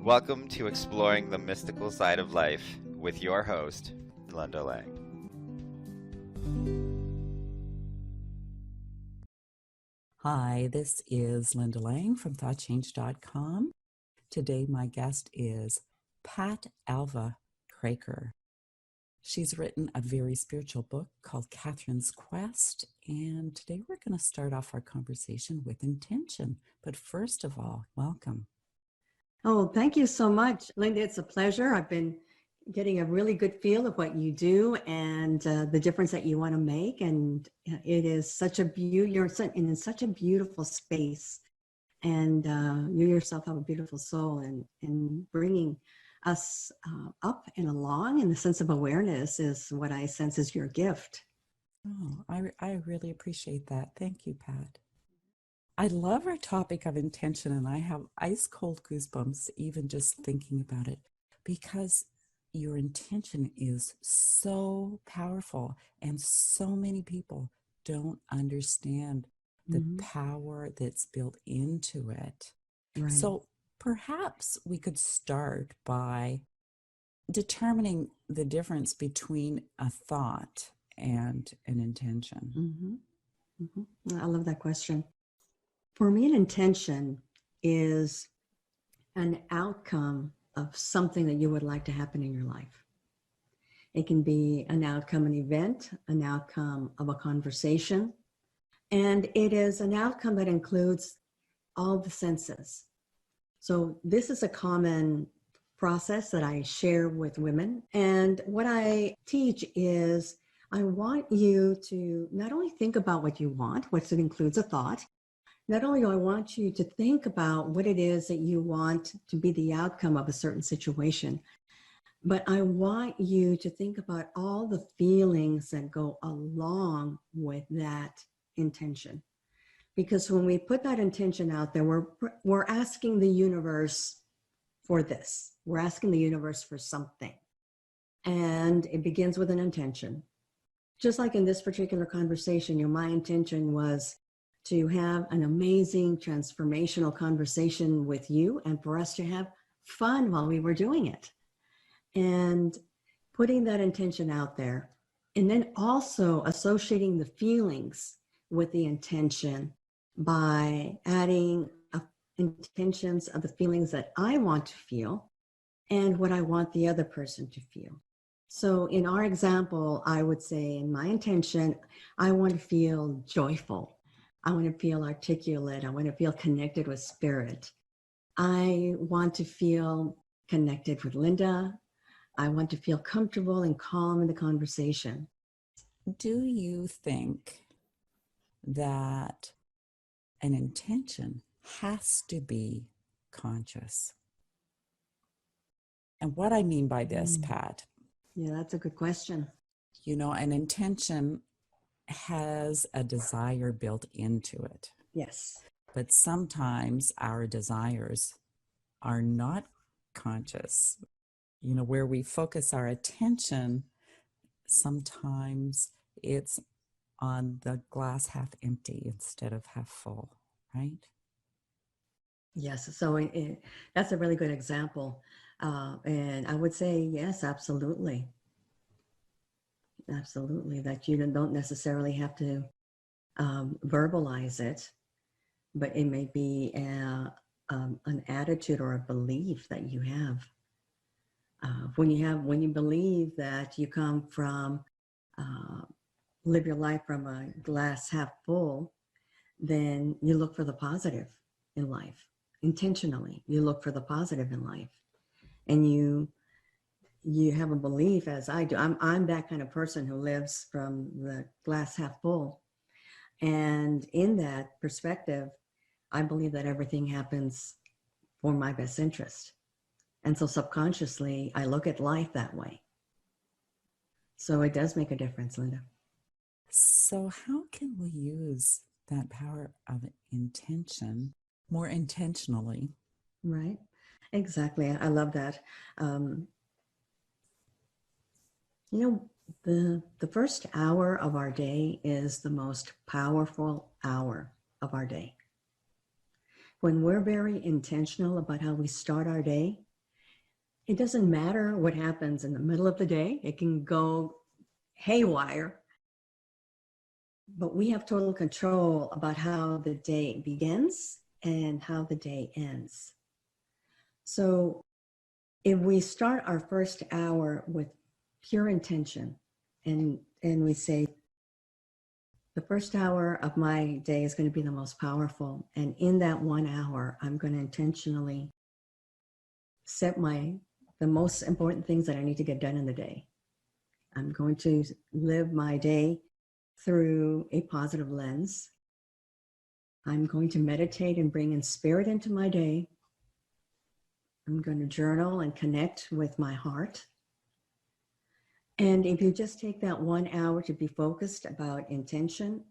Welcome to Exploring the Mystical Side of Life with your host, Linda Lang. Hi, this is Linda Lang from ThoughtChange.com. Today, my guest is Pat Alva Craker. She's written a very spiritual book called Catherine's Quest, and today we're going to start off our conversation with intention. But first of all, welcome. Oh, thank you so much, Linda. It's a pleasure. I've been getting a really good feel of what you do and the difference that you want to make. And it is such a you're in such a beautiful space. And you yourself have a beautiful soul, and bringing us up and along in the sense of awareness is what I sense is your gift. Oh, I really appreciate that. Thank you, Pat. I love our topic of intention, and I have ice cold goosebumps even just thinking about it, because your intention is so powerful, and so many people don't understand the power that's built into it. Right. So perhaps we could start by determining the difference between a thought and an intention. I love that question. For me, an intention is an outcome of something that you would like to happen in your life. It can be an outcome, an event, an outcome of a conversation, and it is an outcome that includes all the senses. So this is a common process that I share with women. And what I teach is I want you to not only think about what you want, which includes a thought. Not only do I want you to think about what it is that you want to be the outcome of a certain situation, but I want you to think about all the feelings that go along with that intention. Because when we put that intention out there, we're asking the universe for this. We're asking the universe for something. And it begins with an intention. Just like in this particular conversation, my intention was to have an amazing transformational conversation with you and for us to have fun while we were doing it. And putting that intention out there, and then also associating the feelings with the intention by adding intentions of the feelings that I want to feel and what I want the other person to feel. So in our example, I would say in my intention, I want to feel joyful. I want to feel articulate. I want to feel connected with spirit. I want to feel connected with Linda. I want to feel comfortable and calm in the conversation. Do you think that an intention has to be conscious? And what I mean by this, Pat. Yeah, that's a good question. An intention has a desire built into it. Yes. But sometimes our desires are not conscious. Where we focus our attention, sometimes it's on the glass half empty instead of half full, right? Yes. So that's a really good example. And I would say, yes, absolutely. Absolutely. That you don't necessarily have to verbalize it, but it may be an attitude or a belief that you have. When you believe that you come from, live your life from a glass half full, then you look for the positive in life. Intentionally, you look for the positive in life. And you have a belief, as I do. I'm that kind of person who lives from the glass half full. And in that perspective, I believe that everything happens for my best interest. And so subconsciously, I look at life that way. So it does make a difference, Linda. So how can we use that power of intention more intentionally? Right. Exactly. I love that. The first hour of our day is the most powerful hour of our day. When we're very intentional about how we start our day, It doesn't matter what happens in the middle of the day. It can go haywire, but we have total control about how the day begins and how the day ends. So if we start our first hour with pure intention and we say, the first hour of my day is going to be the most powerful. And in that 1 hour, I'm going to intentionally set the most important things that I need to get done in the day. I'm going to live my day through a positive lens. I'm going to meditate and bring in spirit into my day. I'm going to journal and connect with my heart. And if you just take that 1 hour to be focused about intention,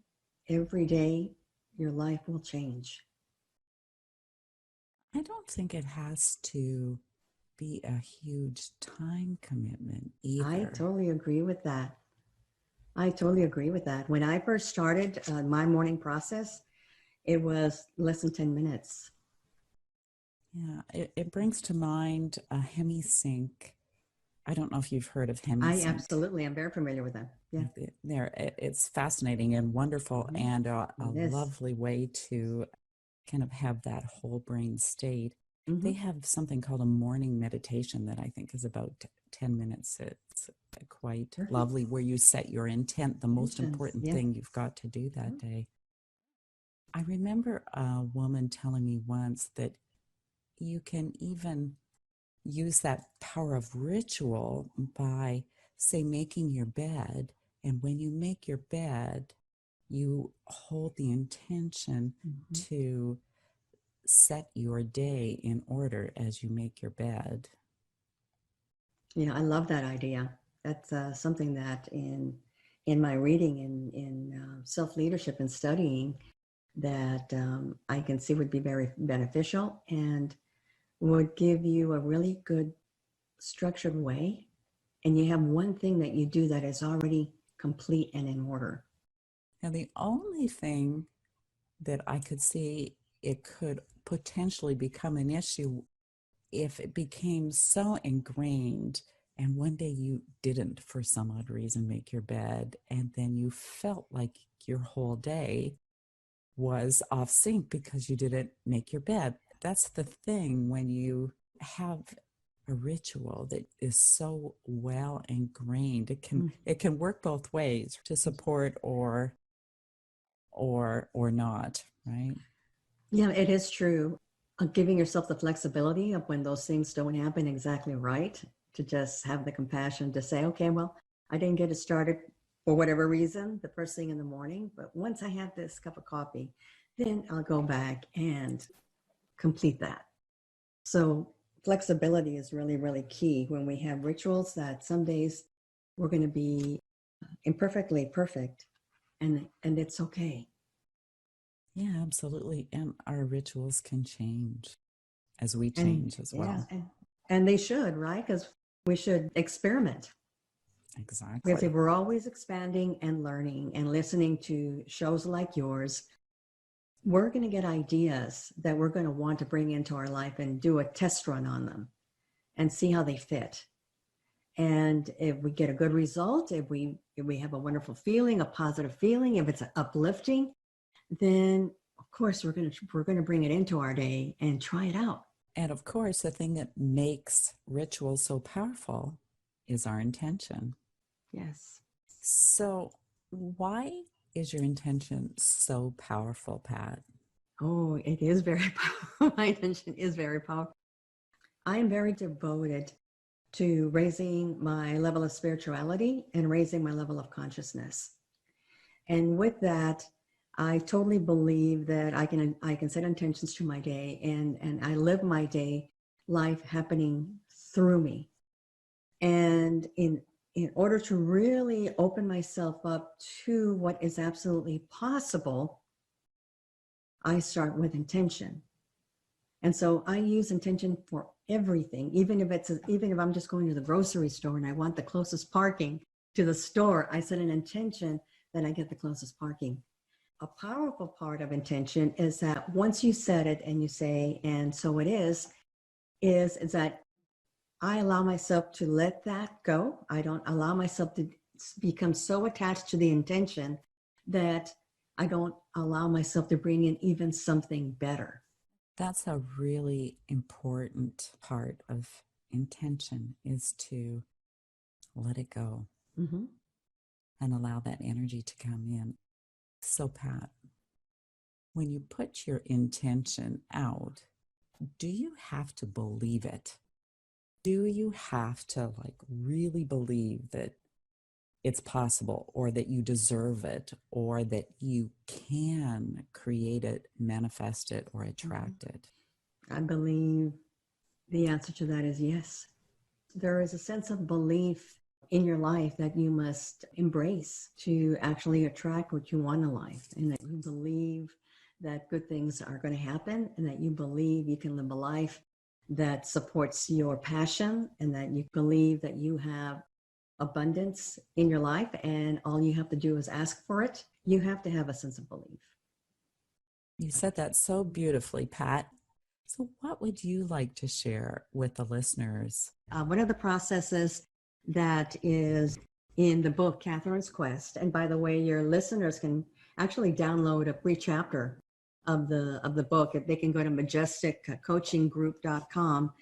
every day your life will change. I don't think it has to be a huge time commitment either. I totally agree with that. When I first started my morning process, it was less than 10 minutes. Yeah, it brings to mind a HemiSync. I don't know if you've heard of HemiSync. I absolutely am very familiar with them. Yeah. It's fascinating and wonderful, and a lovely way to kind of have that whole brain state. They have something called a morning meditation that I think is about 10 minutes. It's quite lovely, where you set your intent, the most important thing you've got to do that day. I remember a woman telling me once that you can even use that power of ritual by, say, making your bed. And when you make your bed, you hold the intention to set your day in order as you make your bed. Yeah, I love that idea. That's something that in my reading in self-leadership and studying that I can see would be very beneficial and would give you a really good structured way. And you have one thing that you do that is already complete and in order. Now, the only thing that I could see it could potentially become an issue if it became so ingrained and one day you didn't, for some odd reason, make your bed, and then you felt like your whole day was off sync because you didn't make your bed. That's the thing when you have a ritual that is so well ingrained. It can work both ways, to support or not, right? Yeah, it is true. Giving yourself the flexibility of when those things don't happen exactly right, to just have the compassion to say, okay, well, I didn't get it started for whatever reason the first thing in the morning, but once I have this cup of coffee, then I'll go back and complete that. So flexibility is really, really key when we have rituals that some days we're going to be imperfectly perfect, and it's okay. Yeah, absolutely. And our rituals can change as we change as well. Yeah, and they should, right? Because we should experiment. Exactly. Because if we're always expanding and learning and listening to shows like yours, we're going to get ideas that we're going to want to bring into our life and do a test run on them and see how they fit. And if we get a good result, if we have a wonderful feeling, a positive feeling, if it's uplifting, then of course we're going to bring it into our day and try it out. And of course, the thing that makes rituals so powerful is our intention. Yes. So why is your intention so powerful, Pat? Oh, it is very powerful. My intention is very powerful. I am very devoted to raising my level of spirituality and raising my level of consciousness. And with that, I totally believe that I can set intentions to my day, and I live my day life happening through me. And in order to really open myself up to what is absolutely possible, I start with intention. And so I use intention for everything, even if I'm just going to the grocery store and I want the closest parking to the store, I set an intention that I get the closest parking. A powerful part of intention is that once you set it and you say, and so it is that I allow myself to let that go. I don't allow myself to become so attached to the intention that I don't allow myself to bring in even something better. That's a really important part of intention, is to let it go Mm-hmm. and allow that energy to come in. So, Pat, when you put your intention out, do you have to believe it? Do you have to really believe that it's possible, or that you deserve it, or that you can create it, manifest it, or attract it? I believe the answer to that is yes. There is a sense of belief in your life that you must embrace to actually attract what you want in life, and that you believe that good things are going to happen, and that you believe you can live a life that supports your passion, and that you believe that you have abundance in your life, and all you have to do is ask for it. You have to have a sense of belief. You said that so beautifully, Pat. So, what would you like to share with the listeners? One of the processes that is in the book Catherine's Quest, and by the way, your listeners can actually download a free chapter of the book. They can go to majesticcoachinggroup.com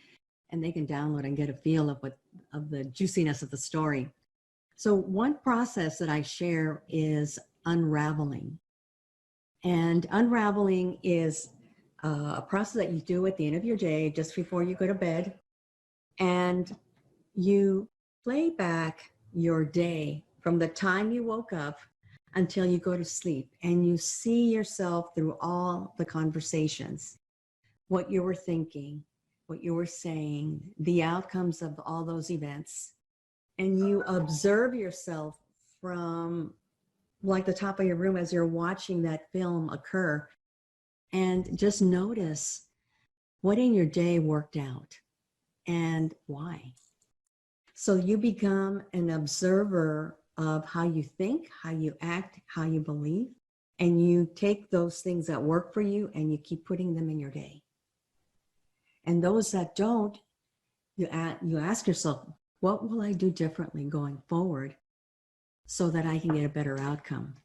and they can download and get a feel of the juiciness of the story. So one process that I share is unraveling. And unraveling is a process that you do at the end of your day, just before you go to bed. And you play back your day from the time you woke up until you go to sleep. And you see yourself through all the conversations, what you were thinking, what you were saying, the outcomes of all those events. And you observe yourself from like the top of your room as you're watching that film occur, and just notice what in your day worked out and why. So you become an observer of how you think, how you act, how you believe, and you take those things that work for you and you keep putting them in your day. And those that don't, you ask yourself, what will I do differently going forward so that I can get a better outcome,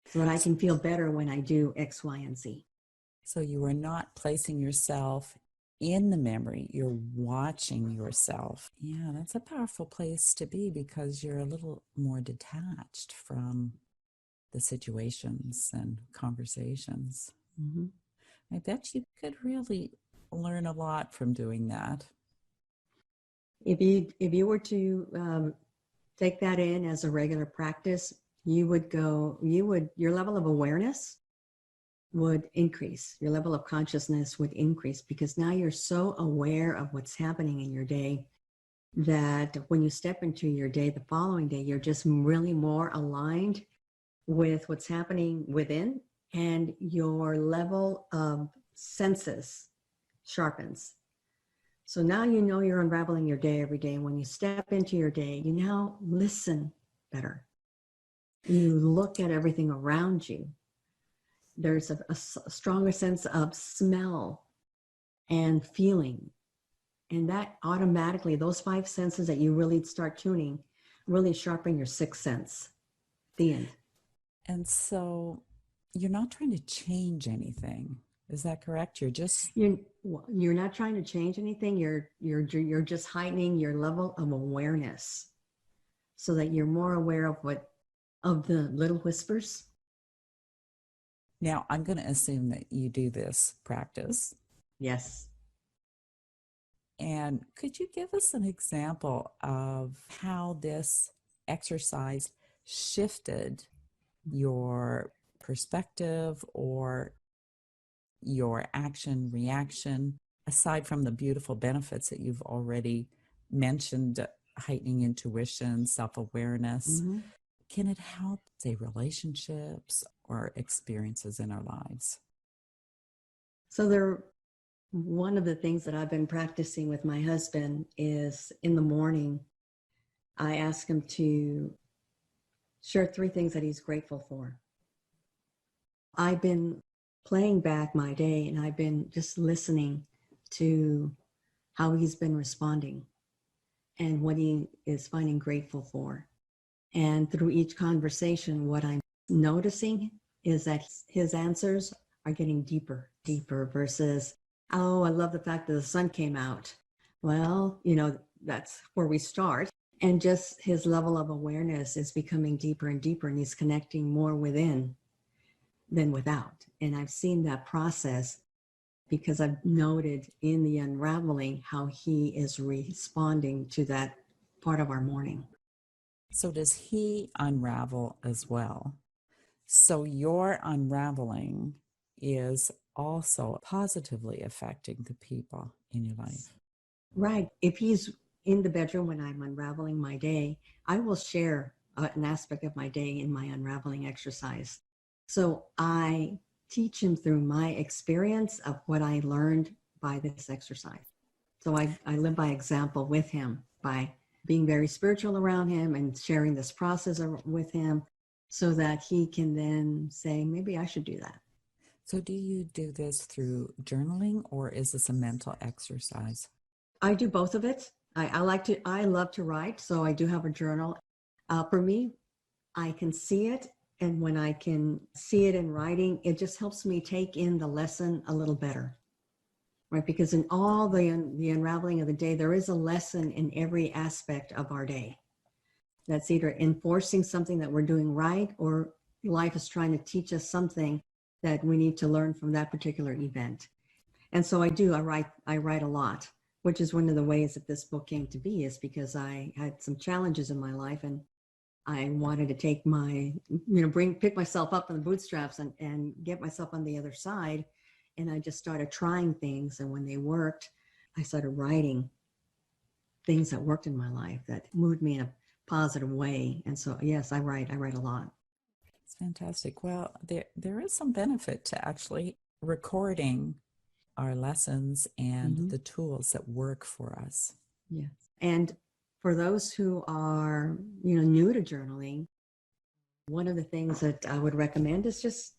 so that I can feel better when I do X, Y, and Z. So, you are not placing yourself in the memory, you're watching yourself. Yeah, that's a powerful place to be, because you're a little more detached from the situations and conversations. Mm-hmm. I bet you could really learn a lot from doing that. If you were to take that in as a regular practice, your level of awareness would increase. Your level of consciousness would increase, because now you're so aware of what's happening in your day that when you step into your day the following day, you're just really more aligned with what's happening within, and your level of senses sharpens. So now you know you're unraveling your day every day. When you step into your day, you now listen better. You look at everything around you. There's a stronger sense of smell and feeling. And that automatically, those five senses that you really start tuning, really sharpen your sixth sense. The end. And so, you're not trying to change anything. Is that correct? You're not trying to change anything. You're just heightening your level of awareness, so that you're more aware of the little whispers. Now, I'm going to assume that you do this practice. Yes. And could you give us an example of how this exercise shifted your perspective or your action reaction, aside from the beautiful benefits that you've already mentioned, heightening intuition, self-awareness? Mm-hmm. Can it help, say, relationships or experiences in our lives? So one of the things that I've been practicing with my husband is, in the morning, I ask him to share 3 things that he's grateful for. I've been playing back my day, and I've been just listening to how he's been responding. and what he is finding grateful for. And through each conversation, what I'm noticing is that his answers are getting deeper, deeper versus, oh, I love the fact that the sun came out. Well, that's where we start. And just his level of awareness is becoming deeper and deeper, and he's connecting more within than without. And I've seen that process because I've noted in the unraveling how he is responding to that part of our morning. So does he unravel as well? So your unraveling is also positively affecting the people in your life. Right. If he's in the bedroom when I'm unraveling my day, I will share an aspect of my day in my unraveling exercise. So I teach him through my experience of what I learned by this exercise. So I live by example with him by being very spiritual around him and sharing this process with him so that he can then say, maybe I should do that. So do you do this through journaling, or is this a mental exercise? I do both of it. I love to write, so I do have a journal. For me, I can see it. And when I can see it in writing, it just helps me take in the lesson a little better, right? Because in all the unraveling of the day, there is a lesson in every aspect of our day. That's either enforcing something that we're doing right, or life is trying to teach us something that we need to learn from that particular event. And so I write a lot, which is one of the ways that this book came to be, is because I had some challenges in my life and I wanted to take pick myself up in the bootstraps and get myself on the other side. And I just started trying things. And when they worked, I started writing things that worked in my life that moved me in a positive way. And so, yes, I write a lot. It's fantastic. Well, there is some benefit to actually recording our lessons and Mm-hmm. the tools that work for us. Yes. And for those who are, new to journaling, one of the things that I would recommend is just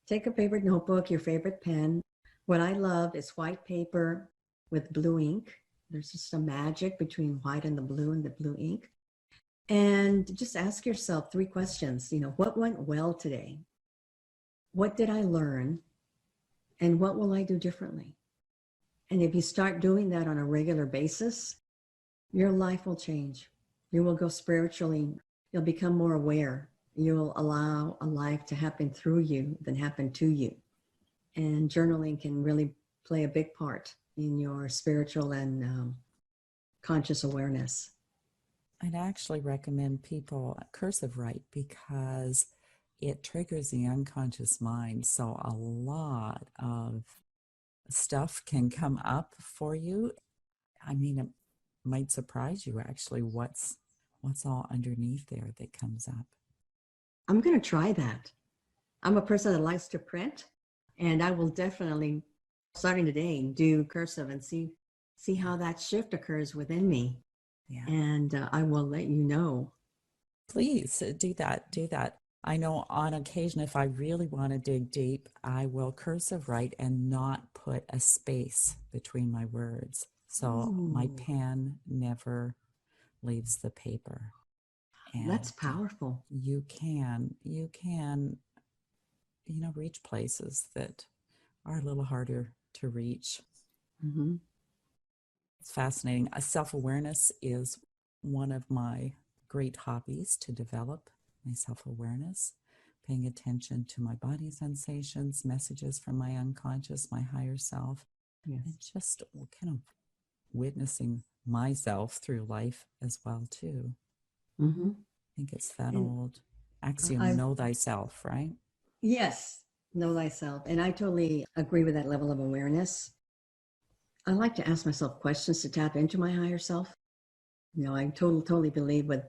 take a favorite notebook, your favorite pen. What I love is white paper with blue ink. There's just a magic between white and the blue ink. And just ask yourself 3 questions. What went well today? What did I learn? And what will I do differently? And if you start doing that on a regular basis, your life will change. You will go spiritually. You'll become more aware. You'll allow a life to happen through you than happen to you. And journaling can really play a big part in your spiritual and conscious awareness. I'd actually recommend people cursive write because it triggers the unconscious mind. So a lot of stuff can come up for you. I mean, it might surprise you actually what's all underneath there that comes up. I'm going to try that. I'm a person that likes to print, and I will definitely, starting today, do cursive and see how that shift occurs within me. Yeah. And I will let you know. Please do that. I know on occasion, if I really want to dig deep, I will cursive write and not put a space between my words. So my pen never leaves the paper. And that's powerful. You can, reach places that are a little harder to reach. Mm-hmm. It's fascinating. Self-awareness is one of my great hobbies to develop, my self-awareness, paying attention to my body sensations, messages from my unconscious, my higher self, Yes. and just kind of witnessing myself through life as well, too. Mm-hmm. I think it's that old axiom, know thyself, right? Yes, know thyself. And I totally agree with that level of awareness. I like to ask myself questions to tap into my higher self. I totally believe with,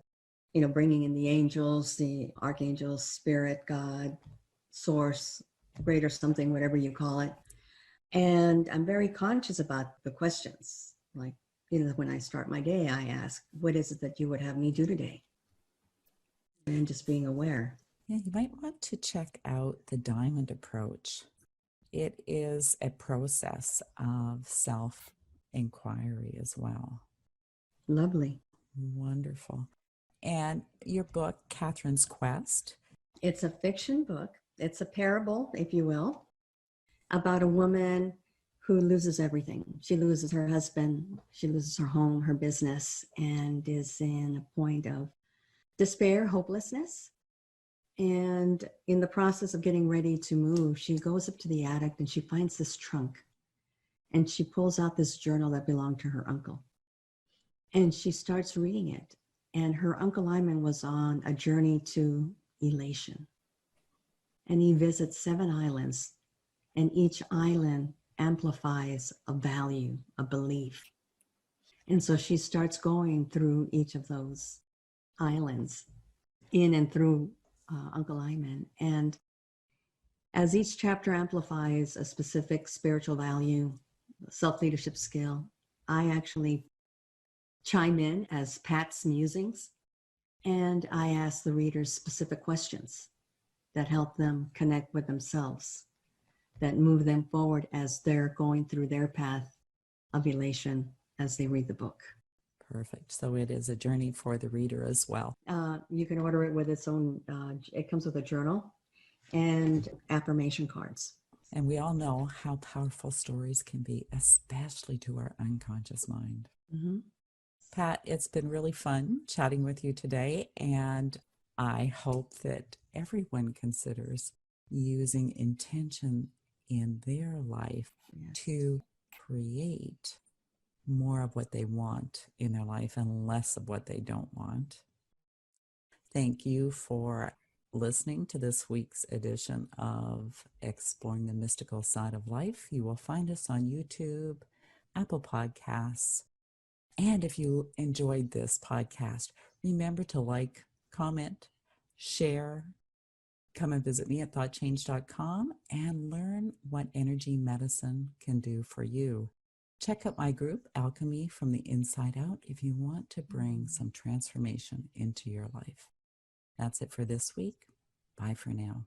bringing in the angels, the archangels, spirit, God, source, greater something, whatever you call it. And I'm very conscious about the questions. Like, when I start my day, I ask, what is it that you would have me do today? And just being aware. Yeah, you might want to check out the Diamond Approach. It is a process of self-inquiry as well. Lovely. Wonderful. And your book, Catherine's Quest. It's a fiction book. It's a parable, if you will, about a woman who loses everything. She loses her husband, she loses her home, her business, and is in a point of despair, hopelessness. And in the process of getting ready to move, she goes up to the attic and she finds this trunk. And she pulls out this journal that belonged to her uncle. And she starts reading it. And her Uncle Lyman was on a journey to elation. And he visits 7 islands, and each island amplifies a value, a belief. And so she starts going through each of those islands, in and through Uncle Lyman. And as each chapter amplifies a specific spiritual value, self-leadership skill, I actually chime in as Pat's musings, and I ask the readers specific questions that help them connect with themselves, that move them forward as they're going through their path of elation as they read the book. Perfect. So it is a journey for the reader as well. You can order it with its own, it comes with a journal and affirmation cards. And we all know how powerful stories can be, especially to our unconscious mind. Mm-hmm. Pat, it's been really fun chatting with you today, and I hope that everyone considers using intention in their life to create more of what they want in their life and less of what they don't want. Thank you for listening to this week's edition of Exploring the Mystical Side of Life. You will find us on YouTube, Apple Podcasts, and if you enjoyed this podcast, remember to like, comment, share, come and visit me at thoughtchange.com and learn what energy medicine can do for you. Check out my group, Alchemy from the Inside Out, if you want to bring some transformation into your life. That's it for this week. Bye for now.